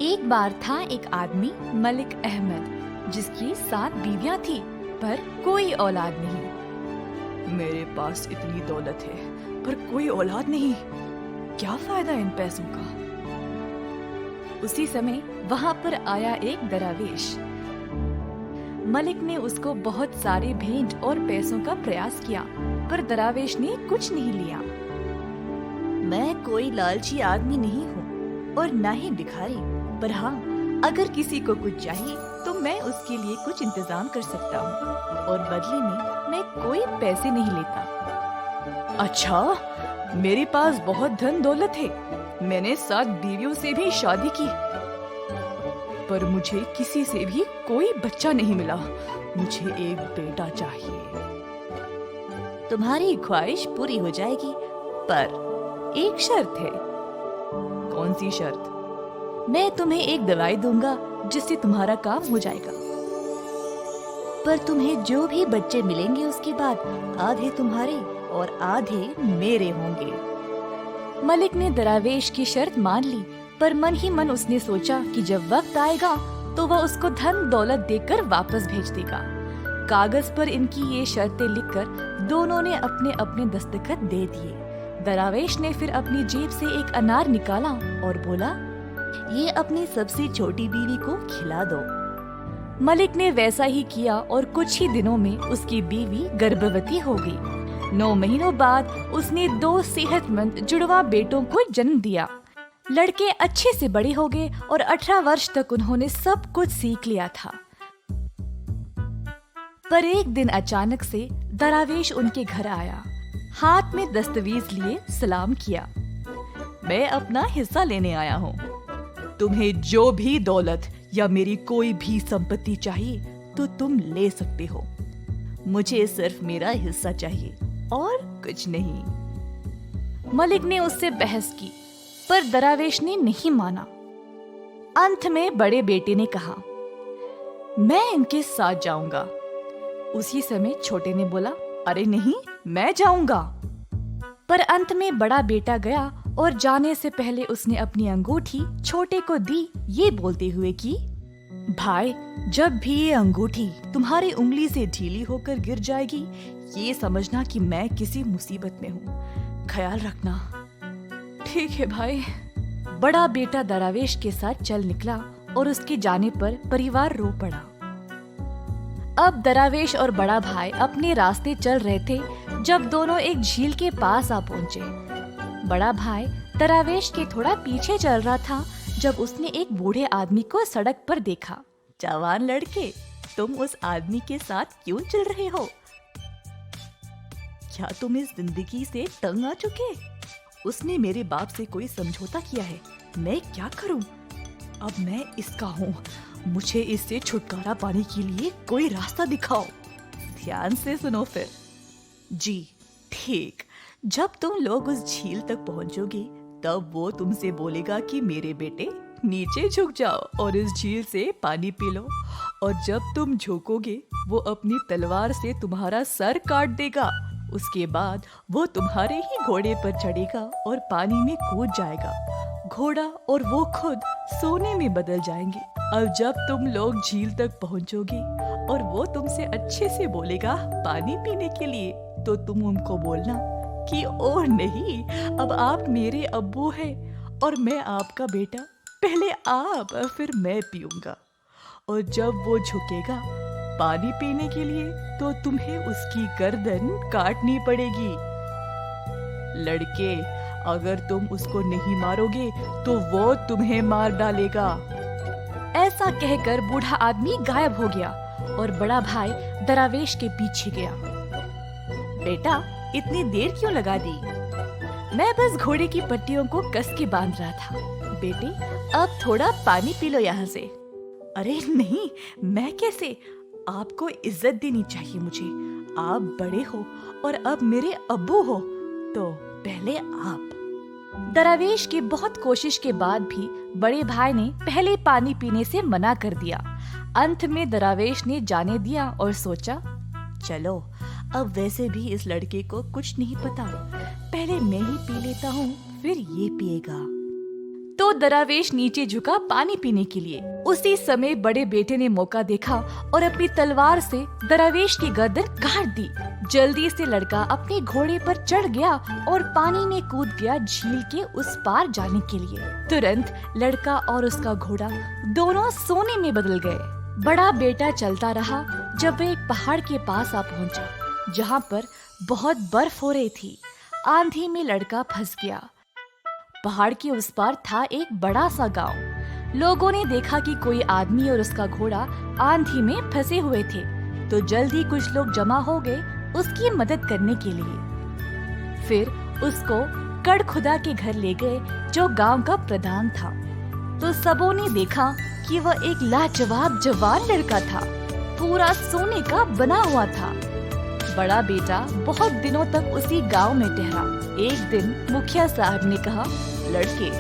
एक बार था एक आदमी मलिक अहमद, जिसकी 7 बीवियां थी पर कोई औलाद नहीं। मेरे पास इतनी दौलत है पर कोई औलाद नहीं, क्या फायदा इन पैसों का। उसी समय वहाँ पर आया एक दरावेश। मलिक ने उसको बहुत सारे भेंट और पैसों का प्रयास किया, पर दरावेश ने कुछ नहीं लिया। मैं कोई लालची आदमी नहीं हूँ और ना ही भिखारी, पर हाँ, अगर किसी को कुछ चाहिए तो मैं उसके लिए कुछ इंतजाम कर सकता हूँ और बदले में मैं कोई पैसे नहीं लेता। अच्छा, मेरे पास बहुत धन दौलत है, मैंने 7 बीवियों से भी शादी की, पर मुझे किसी से भी कोई बच्चा नहीं मिला। मुझे एक बेटा चाहिए। तुम्हारी ख्वाहिश पूरी हो जाएगी, पर एक शर्त है। कौन सी शर्त? मैं तुम्हें एक दवाई दूंगा जिससे तुम्हारा काम हो जाएगा, पर तुम्हें जो भी बच्चे मिलेंगे उसके बाद आधे तुम्हारे और आधे मेरे होंगे। मलिक ने दरावेश की शर्त मान ली, पर मन ही मन उसने सोचा कि जब वक्त आएगा तो वह उसको धन दौलत देकर वापस भेज देगा। कागज पर इनकी ये शर्तें लिखकर दोनों ने अपने अपने दस्तखत दे दिए। दरावेश ने फिर अपनी जेब से एक अनार निकाला और बोला, ये अपनी सबसे छोटी बीवी को खिला दो। मलिक ने वैसा ही किया और कुछ ही दिनों में उसकी बीवी गर्भवती हो गई। 9 महीनों बाद उसने 2 सेहतमंद जुड़वा बेटों को जन्म दिया। लड़के अच्छे से बड़े हो गए और 18 वर्ष तक उन्होंने सब कुछ सीख लिया था। पर एक दिन अचानक से दरावेश उनके घर आया। हाथ में दस्तावेज लिए सलाम किया। मैं अपना हिस्सा लेने आया हूँ। तुम्हें जो भी दौलत या मेरी कोई भी संपत्ति चाहिए तो तुम ले सकते हो। मुझे सिर्फ मेरा हिस्सा चाहिए और कुछ नहीं। मलिक ने उससे बहस की, पर दरावेश ने नहीं माना। अंत में बड़े बेटे ने कहा, मैं इनके साथ जाऊंगा। उसी समय छोटे ने बोला, अरे नहीं, मैं जाऊंगा। पर अंत में बड़ा बेटा गया और जाने से पहले उसने अपनी अंगूठी छोटे को दी, ये बोलते हुए कि भाई, जब भी ये अंगूठी तुम्हारी उंगली से ढीली होकर गिर जाएगी, ये समझना कि मैं किसी मुसीबत में हूँ। ख्याल रखना। ठीक है भाई। बड़ा बेटा दरावेश के साथ चल निकला और उसके जाने पर परिवार रो पड़ा। अब दरावेश और बड़ा भाई अपने रास्ते चल रहे थे जब दोनों एक झील के पास आ पहुँचे। बड़ा भाई दरावेश के थोड़ा पीछे चल रहा था जब उसने एक बूढ़े आदमी को सड़क पर देखा। जवान लड़के, तुम उस आदमी के साथ क्यों चल रहे हो? क्या तुम इस जिंदगी से तंग आ चुके? उसने मेरे बाप से कोई समझौता किया है, मैं क्या करूं? अब मैं इसका हूँ, मुझे इससे छुटकारा पाने के लिए कोई रास्ता दिखाओ। ध्यान से सुनो फिर। जी ठीक, जब तुम लोग उस झील तक पहुंचोगे तब वो तुमसे बोलेगा कि मेरे बेटे नीचे झुक जाओ और इस झील से पानी पी लो, और जब तुम झुकोगे वो अपनी तलवार से तुम्हारा सर काट देगा। उसके बाद वो तुम्हारे ही घोड़े पर चढ़ेगा और पानी में कूद जाएगा। घोड़ा और वो खुद सोने में बदल जाएंगे। अब जब तुम लोग झील तक पहुंचोगे और वो तुमसे अच्छे से बोलेगा पानी पीने के लिए, तो तुम उनको बोलना कि ओह नहीं, अब आप मेरे अब्बू हैं और मैं आपका बेटा, पहले आप फिर मैं पीऊंगा। और जब वो झुकेगा पानी पीने के लिए तो तुम्हें उसकी गर्दन काटनी पड़ेगी। लड़के, अगर तुम उसको नहीं मारोगे तो वो तुम्हें मार डालेगा। ऐसा कहकर बूढ़ा आदमी गायब हो गया और बड़ा भाई दरावेश के पीछे गया। बेटा, इतनी देर क्यों लगा दी? मैं बस घोड़े की पट्टियों को कस के बांध रहा था। बेटे, अब थोड़ा पानी पी लो यहाँ से। अरे नहीं, मैं कैसे? आपको इज्जत देनी चाहिए मुझे। आप बड़े हो और अब मेरे अब्बू हो, तो पहले आप। दरावेश की बहुत कोशिश के बाद भी बड़े भाई ने पहले पानी पीने से मना कर दिया। अंत में दरावेश ने जाने दिया और सोचा, चलो, अब वैसे भी इस लड़के को कुछ नहीं पता, पहले मैं ही पी लेता हूँ, फिर ये पिएगा। तो दरावेश नीचे झुका पानी पीने के लिए। उसी समय बड़े बेटे ने मौका देखा और अपनी तलवार से दरावेश की गर्दन काट दी। जल्दी से लड़का अपने घोड़े पर चढ़ गया और पानी में कूद गया झील के उस पार जाने के लिए। तुरंत लड़का और उसका घोड़ा दोनों सोने में बदल गए। बड़ा बेटा चलता रहा जब वह एक पहाड़ के पास आ पहुंचा, जहां पर बहुत बर्फ हो रही थी। आंधी में लड़का फंस गया। पहाड़ के उस पार था एक बड़ा सा गांव। लोगों ने देखा कि कोई आदमी और उसका घोड़ा आंधी में फंसे हुए थे, तो जल्द ही कुछ लोग जमा हो गए उसकी मदद करने के लिए। फिर उसको कड़खुदा के घर ले गए, जो गांव का प्रधान था। तो सबों ने देखा कि वह एक लाजवाब जवान लड़का था, पूरा सोने का बना हुआ था। बड़ा बेटा बहुत दिनों तक उसी गांव में ठहरा। एक दिन मुखिया साहब ने कहा, लड़के,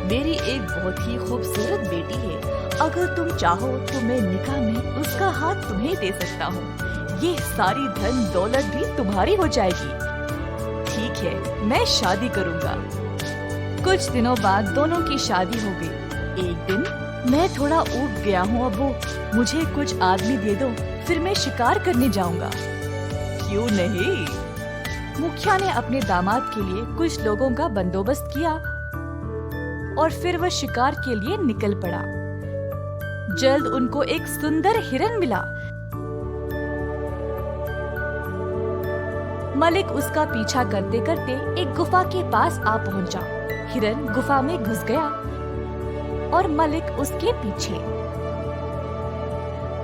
मेरी एक बहुत ही खूबसूरत बेटी है। अगर तुम चाहो तो मैं निकाह में उसका हाथ तुम्हें दे सकता हूँ। ये सारी धन दौलत भी तुम्हारी हो जाएगी। ठीक है, मैं शादी करूँगा। कुछ दिनों बाद दोनों की शादी हो गई। एक दिन, मैं थोड़ा ऊब गया हूँ अब्बू, मुझे कुछ आदमी दे दो, फिर मैं शिकार करने जाऊँगा। क्यों नहीं? मुखिया ने अपने दामाद के लिए कुछ लोगों का बंदोबस्त किया और फिर वह शिकार के लिए निकल पड़ा। जल्द उनको एक सुंदर हिरन मिला। मलिक उसका पीछा करते करते एक गुफा के पास आ पहुंचा। हिरन गुफा में घुस गया और मलिक उसके पीछे।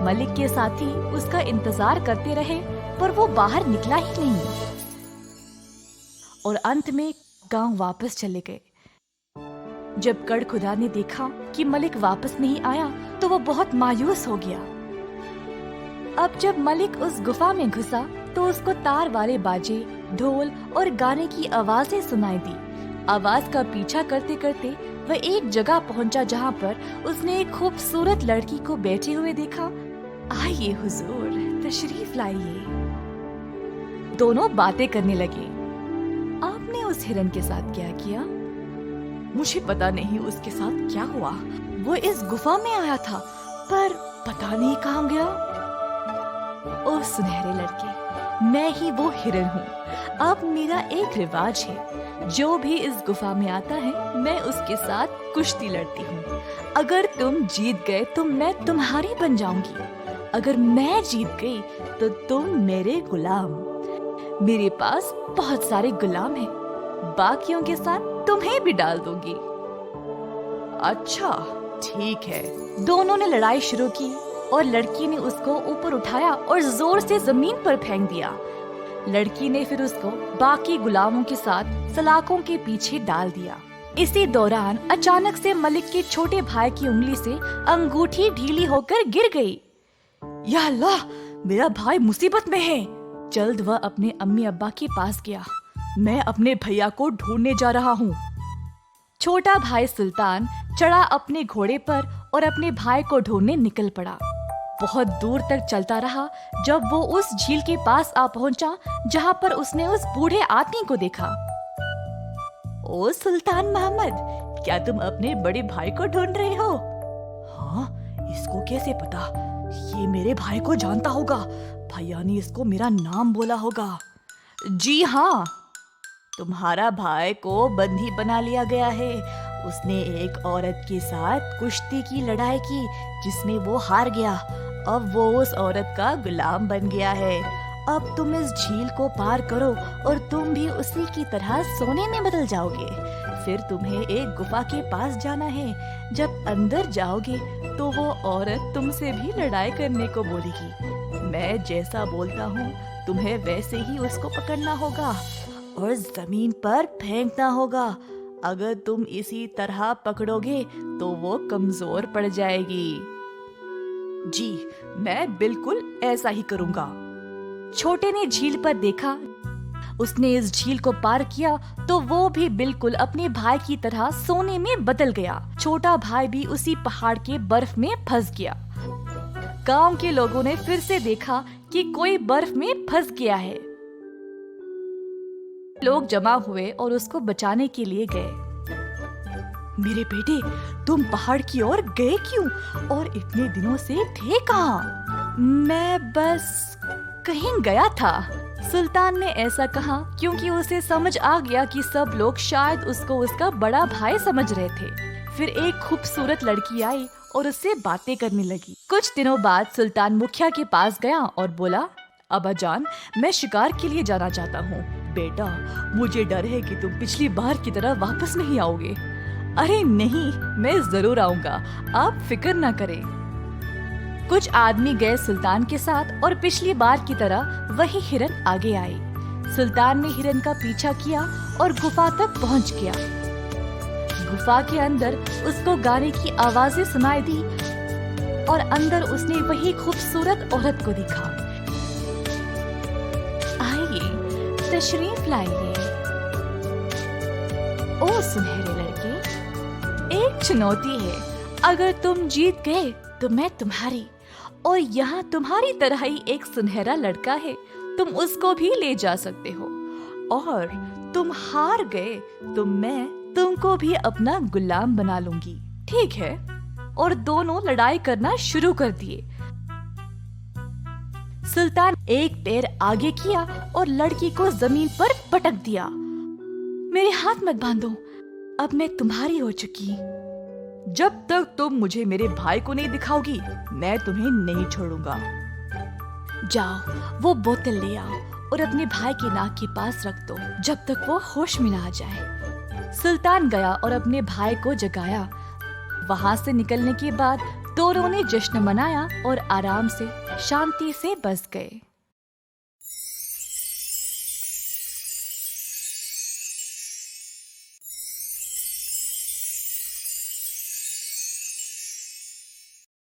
मलिक के साथी उसका इंतजार करते रहे, पर वो बाहर निकला ही नहीं और अंत में गांव वापस चले गए। जब कड़खुदा ने देखा कि मलिक वापस नहीं आया, तो वो बहुत मायूस हो गया। अब जब मलिक उस गुफा में घुसा, तो उसको तार वाले बाजे, ढोल और गाने की आवाजें सुनाई दी। आवाज का पीछा करते करते वह एक जगह पहुंचा, जहां पर उसने एक खूबसूरत लड़की को बैठे हुए देखा। आइए हुजूर, तशरीफ लाइए। दोनों बातें करने लगे। आपने उस हिरन के साथ क्या किया? मुझे पता नहीं उसके साथ क्या हुआ। वो इस गुफा में आया था, पर पता नहीं कहाँ गया। ओ सुनहरे लड़के, मैं ही वो हिरन हूँ। अब मेरा एक रिवाज है, जो भी इस गुफा में आता है, मैं उसके साथ कुश्ती लड़ती हूँ। अगर तुम जीत गए तो मैं तुम्हारी बन जाऊंगी। अगर मैं जीत गई तो तुम मेरे गुलाम। मेरे पास बहुत सारे गुलाम हैं, बाकियों के साथ तुम्हें भी डाल दूंगी। अच्छा, ठीक है। दोनों ने लड़ाई शुरू की और लड़की ने उसको ऊपर उठाया और जोर से जमीन पर फेंक दिया। लड़की ने फिर उसको बाकी गुलामों के साथ सलाखों के पीछे डाल दिया। इसी दौरान अचानक से मलिक के छोटे भाई की उंगली से अंगूठी ढीली होकर गिर गई। या अल्लाह, मेरा भाई मुसीबत में है। जल्द वह अपने अम्मी अब्बा के पास गया। मैं अपने भैया को ढूंढने जा रहा हूँ। छोटा भाई सुल्तान चढ़ा अपने घोड़े पर और अपने भाई को ढूंढने निकल पड़ा। बहुत दूर तक चलता रहा, जब वो उस झील के पास आ पहुंचा, जहाँ पर उसने उस बूढ़े आदमी को देखा। ओ सुल्तान मोहम्मद, क्या तुम अपने बड़े भाई को ढूंढ रहे हो? हाँ, इसको कैसे पता? ये मेरे भाई को जानता होगा। भैया ने इसको मेरा नाम बोला होगा। जी हाँ, तुम्हारा भाई को बंदी बना लिया गया है। उसने एक औरत के साथ कुश्ती की लड़ाई की, जिसमें वो हार गया। अब वो उस औरत का गुलाम बन गया है। अब तुम इस झील को पार करो और तुम भी उसी की तरह सोने में बदल जाओगे। फिर तुम्हें एक गुफा के पास जाना है। जब अंदर जाओगे तो वो औरत तुमसे भी लड़ाई करने को बोलेगी। मैं जैसा बोलता हूँ, तुम्हें वैसे ही उसको पकड़ना होगा और जमीन पर फेंकना होगा। अगर तुम इसी तरह पकड़ोगे तो वो कमजोर पड़ जाएगी। जी, मैं बिल्कुल ऐसा ही करूँगा। छोटे ने झील पर देखा। उसने इस झील को पार किया तो वो भी बिल्कुल अपने भाई की तरह सोने में बदल गया। छोटा भाई भी उसी पहाड़ के बर्फ में फंस गया। गांव के लोगों ने फिर से देखा कि कोई बर्फ में फंस गया है। लोग जमा हुए और उसको बचाने के लिए गए। मेरे बेटे, तुम पहाड़ की ओर गए क्यों और इतने दिनों से थे कहाँ? मैं बस कहीं गया था। सुल्तान ने ऐसा कहा क्योंकि उसे समझ आ गया कि सब लोग शायद उसको उसका बड़ा भाई समझ रहे थे। फिर एक खूबसूरत लड़की आई और उससे बातें करने लगी। कुछ दिनों बाद सुल्तान मुखिया के पास गया और बोला, अब्बाजान, मैं शिकार के लिए जाना चाहता हूँ। बेटा, मुझे डर है कि तुम पिछली बार की तरह वापस नहीं आओगे। अरे नहीं, मैं जरूर आऊंगा, आप फिक्र ना करें। कुछ आदमी गए सुल्तान के साथ और पिछली बार की तरह वही हिरन आगे आई। सुल्तान ने हिरन का पीछा किया और गुफा तक पहुंच गया। गुफा के अंदर उसको गाने की आवाजें सुनाई दी और अंदर उसने वही खूबसूरत औरत को देखा। आइए, तशरीफ लाइए। ओ सुनहरे लड़के, एक चुनौती है। अगर तुम जीत गए तो मैं तुम्हारी, और यहाँ तुम्हारी तरह ही एक सुनहरा लड़का है, तुम उसको भी ले जा सकते हो। और तुम हार गए तो मैं तुमको भी अपना गुलाम बना लूंगी, ठीक है? और दोनों लड़ाई करना शुरू कर दिए। सुल्तान एक पैर आगे किया और लड़की को जमीन पर पटक दिया। मेरे हाथ मत बांधो, अब मैं तुम्हारी हो चुकी। जब तक तुम मुझे मेरे भाई को नहीं दिखाओगी, मैं तुम्हें नहीं छोड़ूंगा। जाओ, वो बोतल ले आओ और अपने भाई के नाक के पास रख दो जब तक वो होश में ना आ जाए। सुल्तान गया और अपने भाई को जगाया। वहाँ से निकलने के बाद दोनों ने जश्न मनाया और आराम से शांति से बस गए।